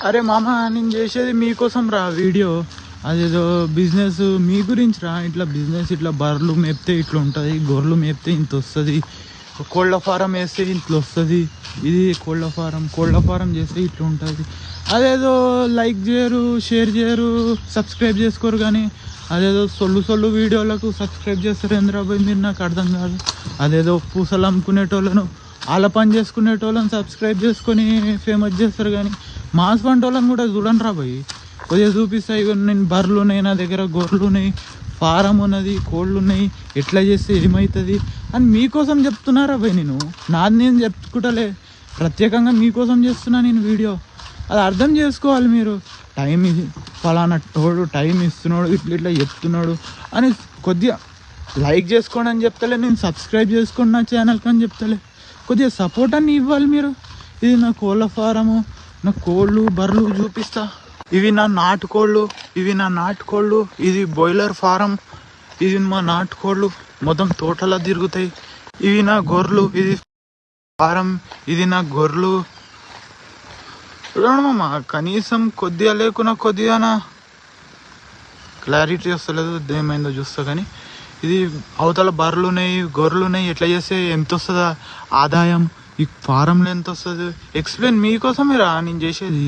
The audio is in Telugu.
అరే మామ, నేను చేసేది మీకోసం రా వీడియో. అదేదో బిజినెస్ మీ గురించి రా. ఇట్లా బిజినెస్, ఇట్లా బర్రెలు మేపితే ఇట్లా ఉంటుంది, గొర్రెలు మేపితే ఇంత వస్తుంది, కోళ్ళ ఫారం వేస్తే ఇంట్లో వస్తుంది, ఇది కోళ్ళ ఫారం చేస్తే ఇట్లా ఉంటుంది. అదేదో లైక్ చేయరు, షేర్ చేయరు, సబ్స్క్రైబ్ చేసుకోరు. కానీ అదేదో సొల్లు వీడియోలకు సబ్స్క్రైబ్ చేస్తారు ఏంద్రాబాయ్ మీరు, నాకు అర్థం కాదు. అదేదో పూసలు అమ్ముకునేటోళ్ళను, వాళ్ళ పని చేసుకునేటోళ్ళని సబ్స్క్రైబ్ చేసుకొని ఫేమస్ చేస్తారు. కానీ మాస్ వంట వాళ్ళని కూడా చూడండి రా భయ్, కొద్దిగా చూపిస్తాయి. నేను బర్రెలు ఉన్నాయి, నా దగ్గర గొర్రెలు ఉన్నాయి, ఫారం ఉన్నది, కోళ్ళు ఉన్నాయి, ఎట్లా చేస్తే ఏమవుతుంది అని మీకోసం చెప్తున్నారా భయ్. నాది నేను చెప్పుకుంటలే, ప్రత్యేకంగా మీకోసం చేస్తున్నా నేను వీడియో. అది అర్థం చేసుకోవాలి మీరు. టైం ఫలానా తోడు టైం ఇస్తున్నాడు, ఇట్లా చెప్తున్నాడు అని కొద్దిగా లైక్ చేసుకోండి అని చెప్తలే, నేను సబ్స్క్రైబ్ చేసుకోండి నా ఛానల్కి అని చెప్తలే. కొద్దిగా సపోర్ట్ అని ఇవ్వాలి మీరు. ఇది నా కోళ్ళ ఫారము, నా కోళ్ళు బర్రెలు చూపిస్తా. ఇవి నా నాటుకోళ్ళు, ఇది బాయిలర్ ఫారం, ఇది మా నాటుకోళ్ళు మొత్తం తోటలా తిరుగుతాయి. ఇవి నా గొర్రెలు, ఇది ఫారం, ఇది నా గొర్రెలు. చూడమ్మా, కనీసం కొద్దిగా లేకున్నా కొద్దిగా క్లారిటీ వస్తలేదు, ఏమైందో చూస్తా. కానీ ఇది అవతల బర్రెలు ఉన్నాయి, గొర్రెలు ఉన్నాయి, ఎట్లా చేస్తే ఎంత వస్తుందా ఆదాయం, ఈ ఫారంలో ఎంత వస్తుంది ఎక్స్ప్లెయిన్ మీకోసమే రా నేను చేసేది.